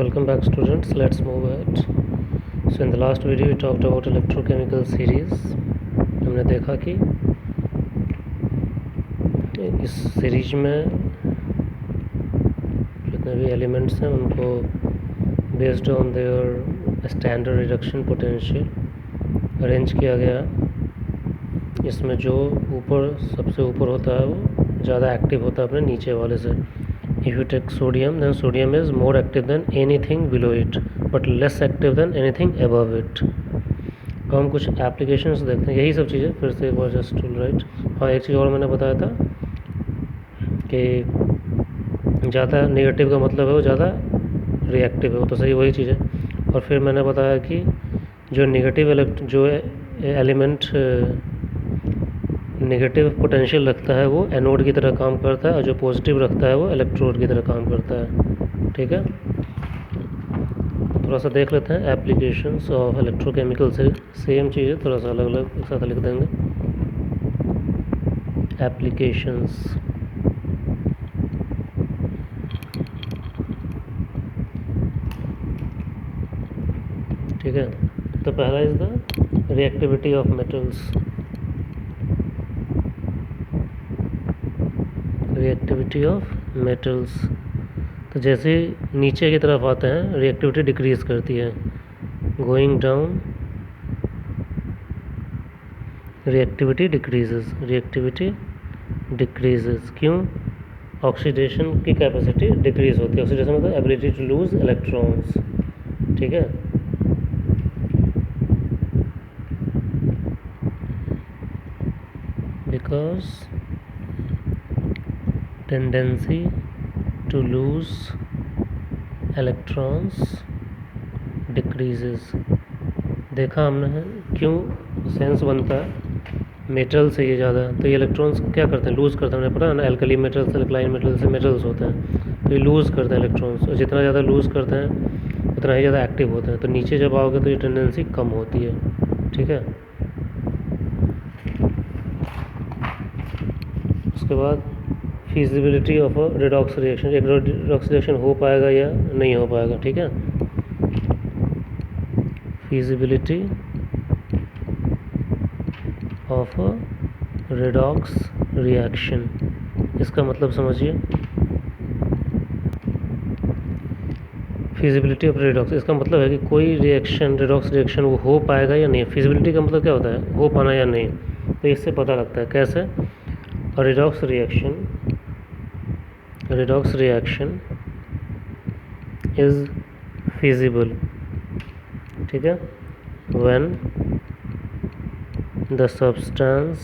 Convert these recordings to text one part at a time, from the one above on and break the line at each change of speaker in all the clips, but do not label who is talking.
welcome back students. Let's move ahead. So in the last video we talked about electrochemical series. हमने देखा कि इस series में जितने भी एलिमेंट्स हैं उनको based on their standard reduction potential arrange किया गया। इसमें जो ऊपर सबसे ऊपर होता है वो ज़्यादा एक्टिव होता है अपने नीचे वाले से। If you take sodium, then sodium is more active than anything below it, but less active than anything above it. अब हम कुछ एप्लीकेशंस देखते हैं, यही सब चीज़ें फिर से एक बार जस्ट टू राइट। हाँ, एक चीज़ और मैंने बताया था कि ज़्यादा नेगेटिव का मतलब है वो ज़्यादा रिएक्टिव है, वो तो सही वही चीज़ है। और फिर मैंने बताया कि जो नेगेटिव जो एलिमेंट नेगेटिव पोटेंशियल रखता है वो एनोड की तरह काम करता है और जो पॉजिटिव रखता है वो इलेक्ट्रोड की तरह काम करता है। ठीक है, थोड़ा सा देख लेते हैं एप्लीकेशंस ऑफ इलेक्ट्रोकेमिकल से। सेम चीज़ है, थोड़ा सा अलग अलग एक साथ लिख देंगे। एप्लीकेशंस, ठीक है। तो पहला is the reactivity of metals. Reactivity of metals, तो जैसे नीचे की तरफ आते हैं रिएक्टिविटी डिक्रीज़ करती है। Going down reactivity decreases, reactivity decreases. क्यों? ऑक्सीडेशन की कैपेसिटी डिक्रीज होती है। ऑक्सीडेशन मतलब एबिलिटी टू लूज इलेक्ट्रॉन्स। ठीक है, because tendency to lose electrons decreases। देखा हमने है क्यों सेंस बनता है मेटल से ये ज़्यादा, तो ये इलेक्ट्रॉन्स क्या करते हैं, लूज़ करते हैं। हमने पता है ना, एल्कली मेटल से अल्कलाइन मेटल से मेटल्स होते हैं, तो ये लूज़ करते हैं इलेक्ट्रॉन्स, और जितना ज़्यादा लूज़ करते हैं उतना ही ज़्यादा एक्टिव होते हैं। तो नीचे जब आओगे तो ये टेंडेंसी कम होती है। ठीक है, उसके बाद feasibility of a redox reaction. एक रिडॉक्स रिएक्शन हो पाएगा या नहीं हो पाएगा। ठीक है, feasibility of a redox reaction, इसका मतलब समझिए। फिजिबिलिटी ऑफ रिडॉक्स, इसका मतलब है कि कोई रिएक्शन रिडॉक्स रिएक्शन वो हो पाएगा या नहीं। फिजिबिलिटी का मतलब क्या होता है, हो पाना या नहीं। तो इससे पता लगता है कैसे। और रिडॉक्स रिएक्शन is feasible, ठीक है, when the substance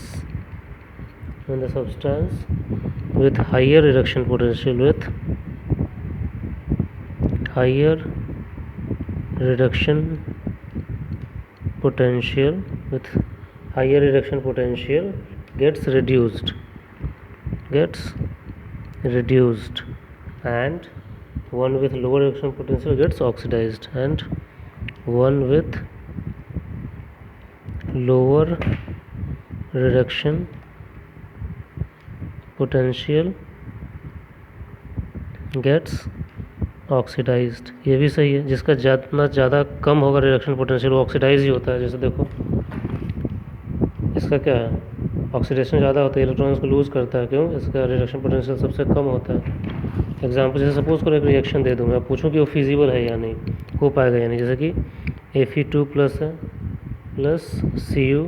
with higher reduction potential with higher reduction potential gets reduced and one with lower reduction potential gets oxidized and one with lower reduction potential gets oxidised. ये भी सही है, जिसका जितना ज़्यादा कम होगा रिडक्शन पोटेंशियल वो ऑक्सीडाइज ही होता है। जैसे देखो इसका क्या है, ऑक्सीडेशन ज़्यादा होता है, इलेक्ट्रॉन्स को लूज़ करता है। क्यों? इसका रिडक्शन पोटेंशियल सबसे कम होता है। एग्जाम्पल जैसे सपोज करो एक रिएक्शन दे दूँ, मैं पूछूँ कि वो फिजिबल है या नहीं, हो पाएगा या नहीं। जैसे कि Fe2+ है प्लस Cu,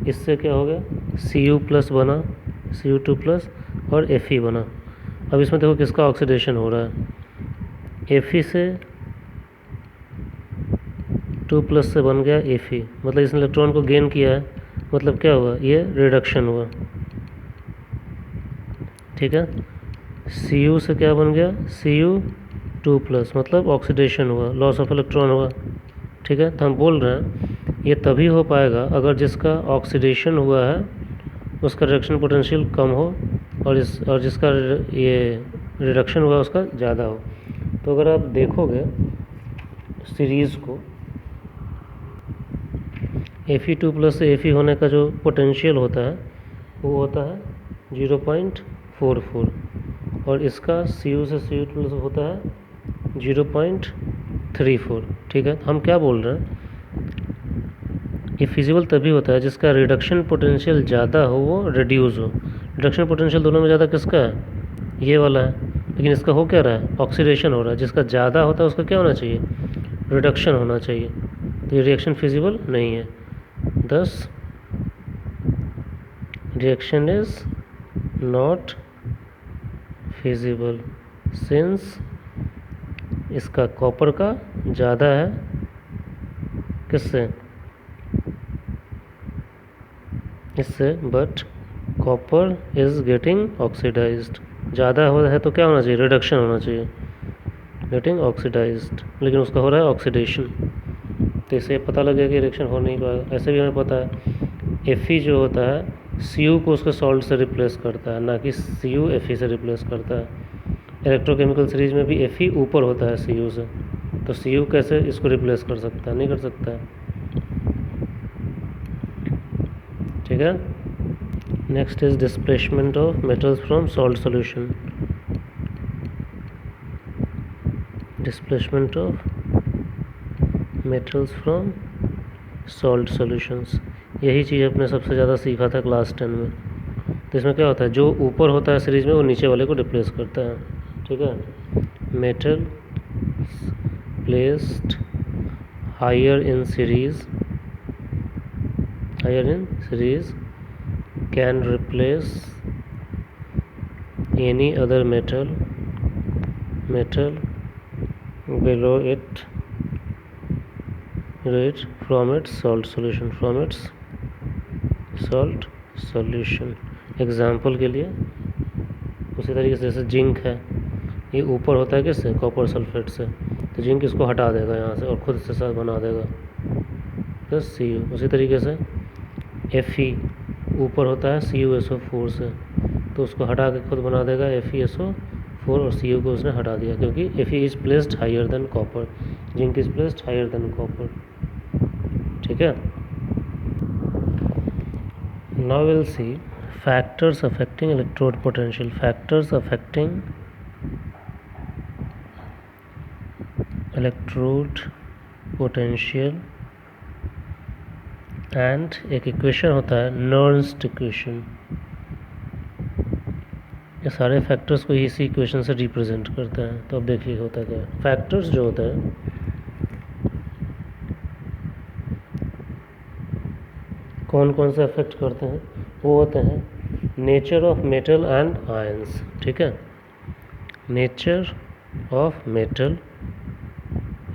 इससे क्या हो गया, Cu+ बना, Cu2+ और Fe बना। अब इसमें देखो किसका ऑक्सीडेशन हो रहा है, Fe से 2+ से बन गया Fe, मतलब इसने इलेक्ट्रॉन को गेन किया है, मतलब क्या हुआ, ये रिडक्शन हुआ। ठीक है, Cu से क्या बन गया, Cu2+, मतलब ऑक्सीडेशन हुआ, लॉस ऑफ इलेक्ट्रॉन हुआ। ठीक है, तो हम बोल रहे हैं ये तभी हो पाएगा अगर जिसका ऑक्सीडेशन हुआ है उसका रिडक्शन पोटेंशियल कम हो और जिसका ये रिडक्शन हुआ उसका ज़्यादा हो। तो अगर आप देखोगे सीरीज़ को, Fe2+ से Fe होने का जो पोटेंशियल होता है वो होता है 0.44 और इसका Cu से Cu2+ होता है 0.22। 3 4। ठीक है, हम क्या बोल रहे हैं, ये फिजिबल तभी होता है जिसका रिडक्शन पोटेंशियल ज़्यादा हो, वो रिड्यूस हो। रिडक्शन पोटेंशियल दोनों में ज़्यादा किसका है, ये वाला है, लेकिन इसका हो क्या रहा है, ऑक्सीडेशन हो रहा है। जिसका ज़्यादा होता है उसका क्या होना चाहिए, रिडक्शन होना चाहिए। तो ये रिएक्शन फिजिबल नहीं है, this reaction is not feasible since इसका कॉपर का ज़्यादा है, किससे, इससे, but copper is getting oxidised. ज़्यादा हो है तो क्या होना चाहिए, रिडक्शन होना चाहिए, गेटिंग ऑक्सीडाइज्ड, लेकिन उसका हो रहा है ऑक्सीडेशन। तो इससे पता लग गया कि रिएक्शन हो नहीं पाएगा। ऐसे भी हमें पता है Fe जो होता है Cu को उसके सॉल्ट से रिप्लेस करता है, ना कि Cu Fe से रिप्लेस करता है। इलेक्ट्रोकेमिकल सीरीज में भी Fe ऊपर होता है Cu से, तो Cu कैसे इसको रिप्लेस कर सकता है, नहीं कर सकता है। ठीक है, next is displacement of metals from salt solution. Displacement of metals from salt solutions, यही चीज़ अपने सबसे ज़्यादा सीखा था क्लास 10 में। तो इसमें क्या होता है, जो ऊपर होता है सीरीज में वो नीचे वाले को रिप्लेस करता है। ठीक है, metal placed higher in series can replace any other metal below it from its salt solution। Example के लिए उसी तरीके से जैसे जिंक है, ये ऊपर होता है किससे, कॉपर सल्फेट से, तो जिंक इसको हटा देगा यहाँ से और खुद से साथ बना देगा प्लस Cu। उसी तरीके से Fe ऊपर होता है CuSO4 से, तो उसको हटा के खुद बना देगा FeSO4, और Cu को उसने हटा दिया क्योंकि Fe is placed higher than copper, zinc is placed higher than copper. ठीक है, now will see factors affecting electrode potential। factors affecting electrode potential and एक इक्वेशन होता है नर्न्स्ट इक्वेशन। ये सारे फैक्टर्स को इसी इक्वेशन से रिप्रेजेंट करते हैं। तो अब देखिए होता क्या है, फैक्टर्स जो होते हैं कौन कौन से अफेक्ट करते हैं, वो होते हैं nature of metal and ions. ठीक है, nature of metal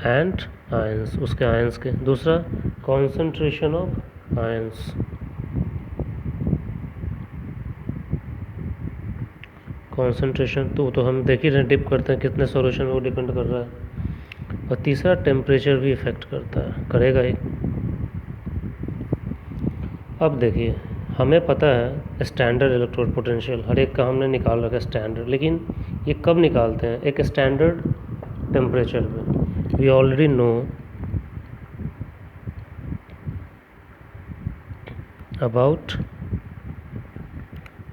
and ions, उसके आयंस के। दूसरा कॉन्सेंट्रेशन ऑफ आयंस, कॉन्सेंट्रेशन तो हम देख ही रहे हैं, डिप करते हैं कितने सॉल्यूशन में, वो डिपेंड कर रहा है। और तीसरा टेम्परेचर भी इफेक्ट करता है, करेगा ही। अब देखिए, हमें पता है स्टैंडर्ड इलेक्ट्रोड पोटेंशियल, हर एक का हमने निकाल रखा है स्टैंडर्ड, लेकिन ये कब निकालते हैं, एक स्टैंडर्ड टेम्परेचर पे। We already know about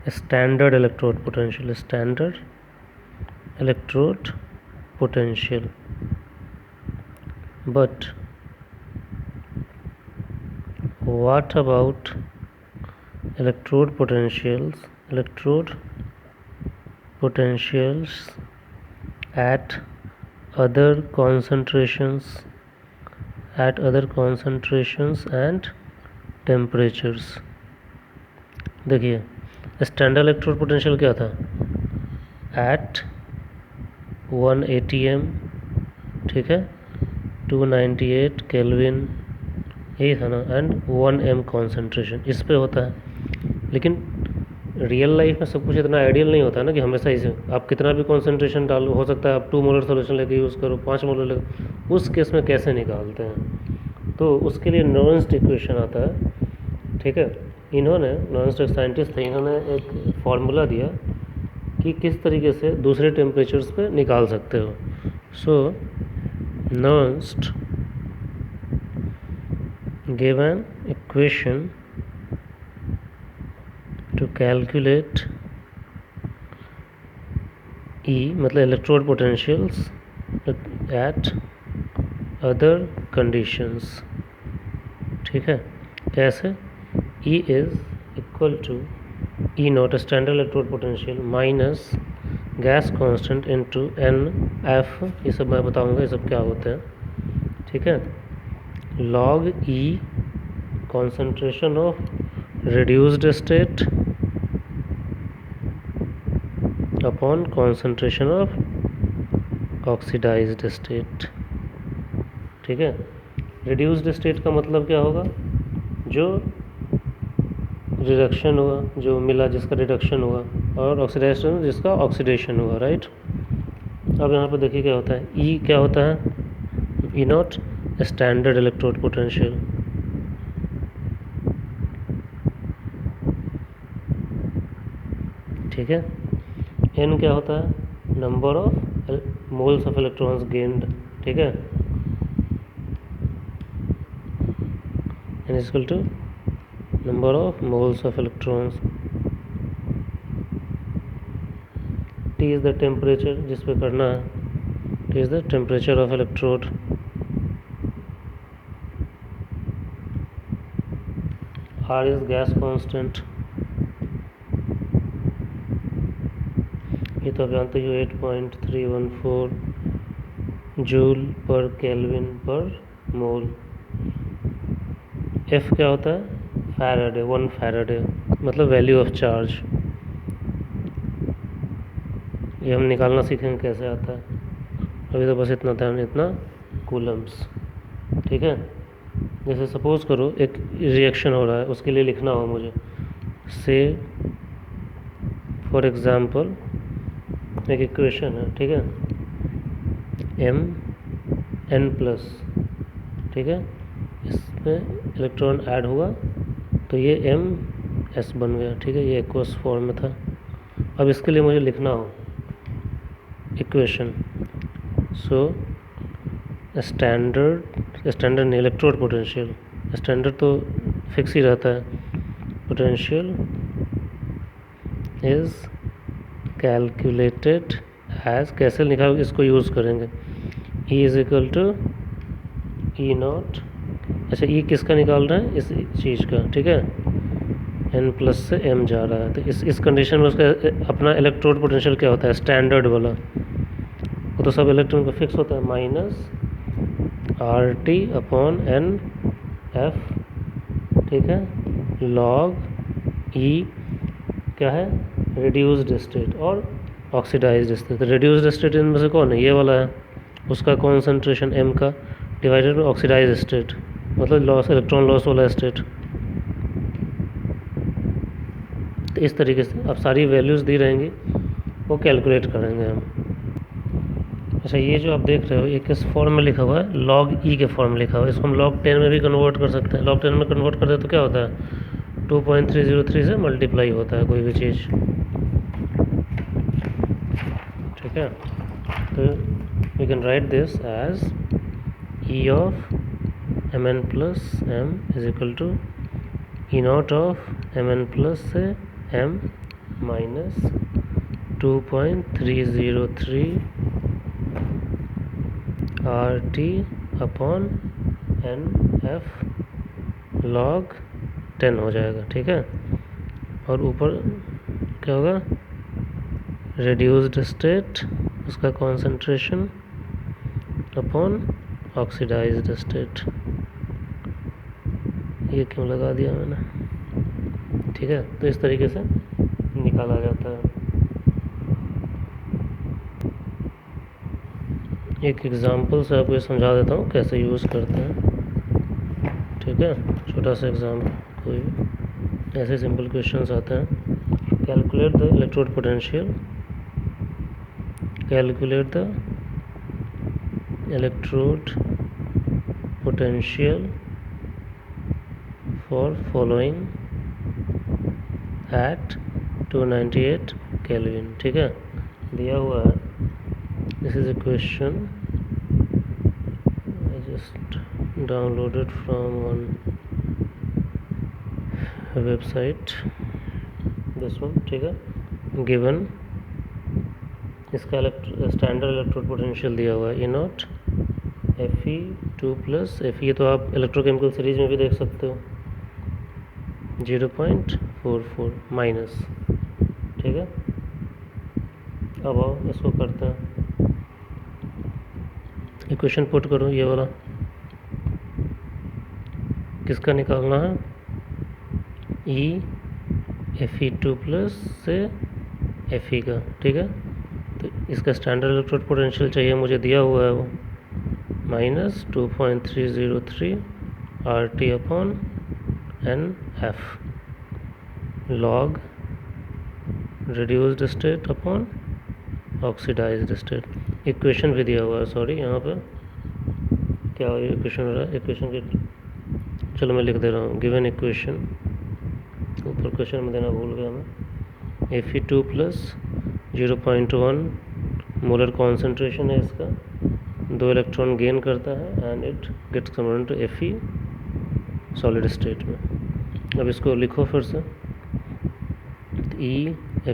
standard electrode potential, standard electrode potential, but what about electrode potentials at other concentrations and temperatures। देखिए, स्टैंडर्ड इलेक्ट्रोड पोटेंशियल क्या था, एट 1 atm, ठीक है, 298 केल्विन, यही था ना, एंड 1 m कॉन्सेंट्रेशन, इस पे होता है। लेकिन रियल लाइफ में सब कुछ इतना आइडियल नहीं होता है ना कि हमेशा इसे आप कितना भी कॉन्सेंट्रेशन डालो, हो सकता है आप 2 मोलर सोल्यूशन लेके यूज़ करो, 5 मोलर लेके, उस केस में कैसे निकालते हैं, तो उसके लिए नर्न्स्ट इक्वेशन आता है। ठीक है, इन्होंने नर्न्स्ट साइंटिस्ट थे, इन्होंने एक फार्मूला दिया कि किस तरीके से दूसरे टेम्परेचर्स पे निकाल सकते हो। सो नर्न्स्ट gave an equation to calculate E, मतलब electrode potentials at other conditions. ठीक है, कैसे? E is equal to E not standard electrode potential minus gas constant into N F. ये सब मैं बताऊंगा ये सब क्या होते हैं। ठीक है, log E concentration of reduced state upon concentration of oxidized state। ठीक है, reduced state का मतलब क्या होगा? जो रिडक्शन हुआ, जो मिला जिसका रिडक्शन हुआ, और ऑक्सीडाइजेशन जिसका ऑक्सीडेशन हुआ। राइट, अब यहाँ पर देखिए क्या होता है। ई क्या होता है? E not standard electrode potential. ठीक है, एन क्या होता है? Number of moles of electrons gained. ठीक है, N is equal to number of moles of electrons. T is the temperature जिस पे करना है, T is the temperature of electrode. R is gas constant. ये तो आप जानते हो 8.314 जूल पर केल्विन पर मोल। एफ क्या होता है? फैराडे, 1 फैराडे, मतलब वैल्यू ऑफ चार्ज। ये हम निकालना सीखेंगे कैसे आता है। अभी तो बस इतना ध्यान, इतना कूलम्स। ठीक है, जैसे सपोज करो एक रिएक्शन हो रहा है, उसके लिए लिखना हो मुझे, से फॉर एग्जांपल एक इक्वेशन है। ठीक है, Mn+। ठीक है, इसमें इलेक्ट्रॉन ऐड हुआ तो ये Ms बन गया। ठीक है, ये एक्वस फॉर्म में था। अब इसके लिए मुझे लिखना हो इक्वेशन, सो स्टैंडर्ड नहीं, इलेक्ट्रोड पोटेंशियल। स्टैंडर्ड तो फिक्स ही रहता है। पोटेंशियल इज कैलकुलेटेड एज, कैसे लिखा इसको यूज़ करेंगे, E is equal to E naught. अच्छा, E किसका निकाल रहे हैं? इस चीज़ का। ठीक है, N+ से M जा रहा है, तो इस कंडीशन में उसका अपना इलेक्ट्रोड पोटेंशियल क्या होता है? स्टैंडर्ड वाला, वो तो सब इलेक्ट्रॉन का फिक्स होता है, माइनस RT/NF। ठीक है, log E क्या है? रिड्यूस्ड स्टेट और ऑक्सीडाइज्ड स्टेट। रिड्यूस्ड स्टेट इनमें से कौन है? ये वाला है, उसका कॉन्सेंट्रेशन M का डिवाइडेड बाई ऑक्सीडाइज्ड स्टेट, मतलब लॉस, इलेक्ट्रॉन लॉस वाला स्टेट। तो इस तरीके से अब सारी वैल्यूज़ दी रहेंगी, वो कैलकुलेट करेंगे हम। अच्छा, ये जो आप देख रहे हो ये किस फॉर्म में लिखा हुआ है? log E के फॉर्म में लिखा हुआ है। इसको हम log 10 में भी कन्वर्ट कर सकते हैं। log 10 में कन्वर्ट करते हैं तो क्या होता है? 2.303 से मल्टीप्लाई होता है कोई भी चीज़। ठीक है, तो we can write this as E of Mn+M is equal to E naught of Mn+ से M माइनस 2.303 RT/NF log 10 हो जाएगा। ठीक है, और ऊपर क्या होगा? रिड्यूस्ड स्टेट, उसका कॉन्सेंट्रेशन अपॉन ऑक्सीडाइज्ड स्टेट। ये क्यों लगा दिया मैंने? ठीक है, तो इस तरीके से निकाला जाता है। एक एग्जांपल से आपको ये समझा देता हूँ कैसे यूज़ करते हैं। ठीक है, छोटा सा एग्जांपल, कोई भी ऐसे सिंपल क्वेश्चंस आते हैं। Calculate the electrode potential, calculate the electrode potential for following at 298 kelvin. ठीक है, दिया हुआ है। This is a question I just downloaded from one website, this one। ठीक है, given इसका स्टैंडर्ड इलेक्ट्रोड पोटेंशियल दिया हुआ है E0 Fe2 प्लस Fe, ये तो आप इलेक्ट्रोकेमिकल सीरीज में भी देख सकते हो, 0.44 माइनस। ठीक है, अब आओ इसको करते हैं, इक्वेशन पुट करो, ये वाला किसका निकालना है, Fe2 प्लस से Fe का। ठीक है, तो इसका स्टैंडर्ड इलेक्ट्रोड पोटेंशियल चाहिए मुझे, दिया हुआ है वो minus 2.303 RT upon NF log reduced state upon oxidised state. Equation भी दिया हुआ है, सॉरी यहाँ पे क्या इक्वेशन हो रहा है, इक्वेशन के, चलो मैं लिख दे रहा हूँ, गिवन इक्वेशन, ऊपर क्वेश्चन में देना भूल गया मैं, Fe2 प्लस 0.1 मोलर कॉन्सेंट्रेशन है इसका, 2 इलेक्ट्रॉन गेन करता है and it gets converted to Fe solid state में। अब इसको लिखो फिर से,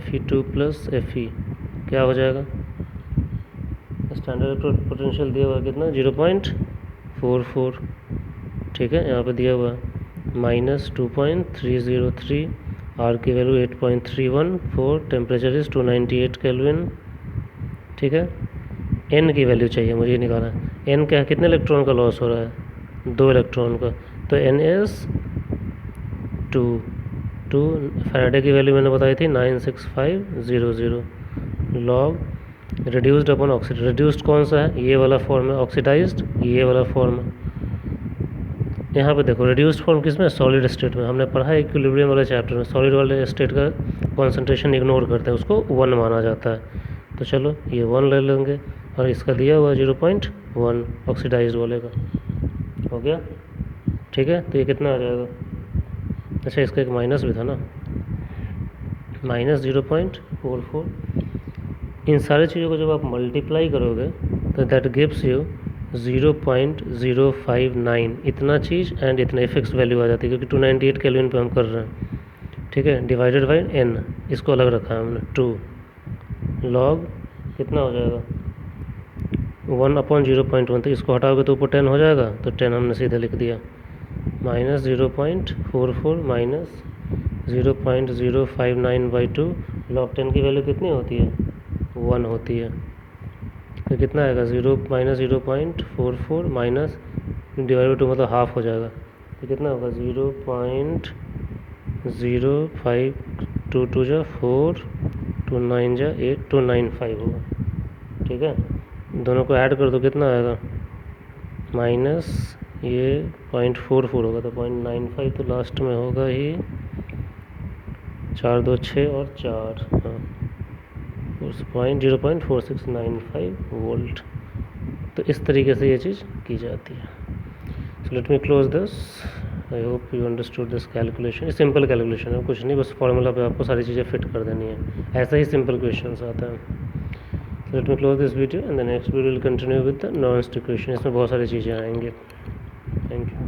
Fe2 प्लस Fe क्या हो जाएगा, स्टैंडर्ड इलेक्ट्रोड पोटेंशियल दिया हुआ है कितना, 0.44। ठीक है, यहाँ पे दिया हुआ है माइनस 2.303, R की वैल्यू 8.314, टेम्परेचर इज 298 केल्विन। ठीक है, N की वैल्यू चाहिए मुझे निकालना है, N क्या है, कितने इलेक्ट्रॉन का लॉस हो रहा है, 2 इलेक्ट्रॉन का, तो N इज 2। फैराडे की वैल्यू मैंने बताई थी 96500 log reduced upon oxide, reduced कौन सा है, ये वाला फॉर्म है, ऑक्सीडाइज्ड ये वाला फॉर्म है। यहाँ पे देखो रिड्यूस्ड फॉर्म किस में, सॉलिड स्टेट में, हमने पढ़ा है इक्विलिब्रियम वाले चैप्टर में, सॉलिड वाले स्टेट का कॉन्सेंट्रेशन इग्नोर करते हैं, उसको 1 माना जाता है, तो चलो ये 1 ले लेंगे, और इसका दिया हुआ 0.1 ऑक्सीडाइज्ड वाले का हो गया। ठीक है, तो ये कितना आ जाएगा, अच्छा इसका एक माइनस भी था ना, माइनस 0.44। इन सारी चीज़ों को जब आप मल्टीप्लाई करोगे तो दैट गिव्स यू 0.059, इतना चीज़ एंड इतना फिक्स वैल्यू आ जाती है, क्योंकि 298 केल्विन पे हम कर रहे हैं। ठीक है, डिवाइडेड बाई N, इसको अलग रखा है हमने, 2 लॉग कितना हो जाएगा 1/0.1, तो इसको हटाओगे तो ऊपर 10 हो जाएगा, तो 10 हमने सीधे लिख दिया, माइनस 0.44 माइनस 0.059/2, लॉग 10 की वैल्यू कितनी होती है, 1 होती है, तो कितना आएगा, माइनस 0.44 माइनस डिवाइड बाई 2 मतलब हाफ हो जाएगा, तो कितना होगा 0.0522 जा 4, 2 9 जा 8, 295 होगा। ठीक है, दोनों को ऐड कर दो कितना आएगा, माइनस ये 0.44 होगा, तो 0.95 तो लास्ट में होगा ही, 4 2 6 और 4, हाँ, 0.4695 वोल्ट। तो इस तरीके से ये चीज़ की जाती है। So let me close this, I hope you understood this calculation. ये सिंपल कैलकुलेशन है, कुछ नहीं, बस फॉर्मूला पे आपको सारी चीज़ें फिट कर देनी है, ऐसा ही सिंपल क्वेश्चंस आता है। Let me close this video and the next video will continue with the non equation, इसमें बहुत सारी चीज़ें आएंगी। Thank you.